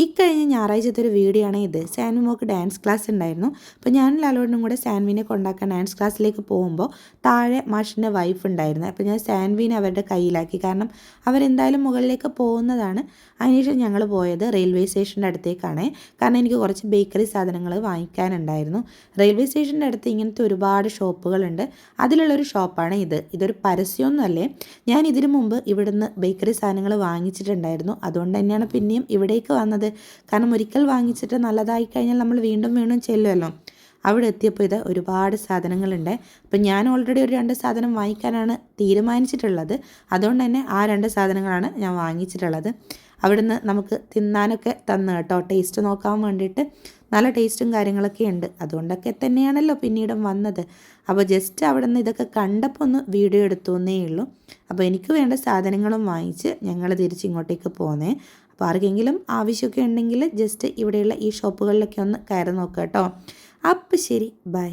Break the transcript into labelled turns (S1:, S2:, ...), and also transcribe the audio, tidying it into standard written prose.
S1: ഇക്കഴിഞ്ഞ ഞായറാഴ്ചത്തെ ഒരു വീഡിയോ ആണ് ഇത്. സാൻവി മോൾക്ക് ഡാൻസ് ക്ലാസ് ഉണ്ടായിരുന്നു. അപ്പോൾ ഞാനും ലാലോട്ടനും കൂടെ സാൻവിനെ കൊണ്ടാക്കാൻ ഡാൻസ് ക്ലാസ്സിലേക്ക് പോകുമ്പോൾ താഴെ മാഷിൻ്റെ വൈഫ് ഉണ്ടായിരുന്നു. അപ്പോൾ ഞാൻ സാൻവിനെ അവരുടെ കയ്യിലാക്കി. കാരണം അവരെന്തായാലും മുകളിലേക്ക് പോകുന്നതാണ്. അതിനുശേഷം ഞങ്ങൾ പോയത് റെയിൽവേ സ്റ്റേഷൻ്റെ അടുത്തേക്കാണ്. കാരണം എനിക്ക് കുറച്ച് ബേക്കറി സാധനങ്ങൾ വാങ്ങിക്കാനുണ്ടായിരുന്നു. റെയിൽവേ സ്റ്റേഷൻ്റെ അടുത്ത് ഇങ്ങനത്തെ ഒരുപാട് ഷോപ്പുകളുണ്ട്. അതിലുള്ളൊരു ഷോപ്പാണ് ഇത്. ഇതൊരു പരസ്യമൊന്നുമല്ലേ. ഞാൻ ഇതിനു മുമ്പ് ഇവിടുന്ന് ബേക്കറി സാധനങ്ങൾ വാങ്ങിച്ചിട്ടുണ്ടായിരുന്നു. അതുകൊണ്ട് തന്നെയാണ് പിന്നെയും ഇവിടേക്ക് വന്നത്. കാരണം ഒരിക്കൽ വാങ്ങിച്ചിട്ട് നല്ലതായി കഴിഞ്ഞാൽ നമ്മൾ വീണ്ടും വീണ്ടും ചെല്ലുമല്ലോ. അവിടെ എത്തിയപ്പോൾ ഇത് ഒരുപാട് സാധനങ്ങളുണ്ട്. അപ്പം ഞാൻ ഓൾറെഡി ഒരു 2 സാധനം വാങ്ങിക്കാനാണ് തീരുമാനിച്ചിട്ടുള്ളത്. അതുകൊണ്ട് തന്നെ ആ 2 സാധനങ്ങളാണ് ഞാൻ വാങ്ങിച്ചിട്ടുള്ളത്. അവിടുന്ന് നമുക്ക് തിന്നാനൊക്കെ തന്നു കേട്ടോ, ടേസ്റ്റ് നോക്കാൻ വേണ്ടിയിട്ട്. നല്ല ടേസ്റ്റും കാര്യങ്ങളൊക്കെ ഉണ്ട്. അതുകൊണ്ടൊക്കെ തന്നെയാണല്ലോ പിന്നീടും വന്നത്. അപ്പോൾ ജസ്റ്റ് അവിടെ നിന്ന് ഇതൊക്കെ കണ്ടപ്പോൾ ഒന്ന് വീഡിയോ എടുത്തു എന്നേ ഉള്ളൂ. അപ്പോൾ എനിക്ക് വേണ്ട സാധനങ്ങളും വാങ്ങിച്ച് ഞങ്ങൾ തിരിച്ച് ഇങ്ങോട്ടേക്ക് പോന്നേ. അപ്പോൾ ആർക്കെങ്കിലും ആവശ്യമൊക്കെ ഉണ്ടെങ്കിൽ ജസ്റ്റ് ഇവിടെയുള്ള ഈ ഷോപ്പുകളിലൊക്കെ ഒന്ന് കയറി നോക്കുക കേട്ടോ. അപ്പോൾ ശരി, ബൈ.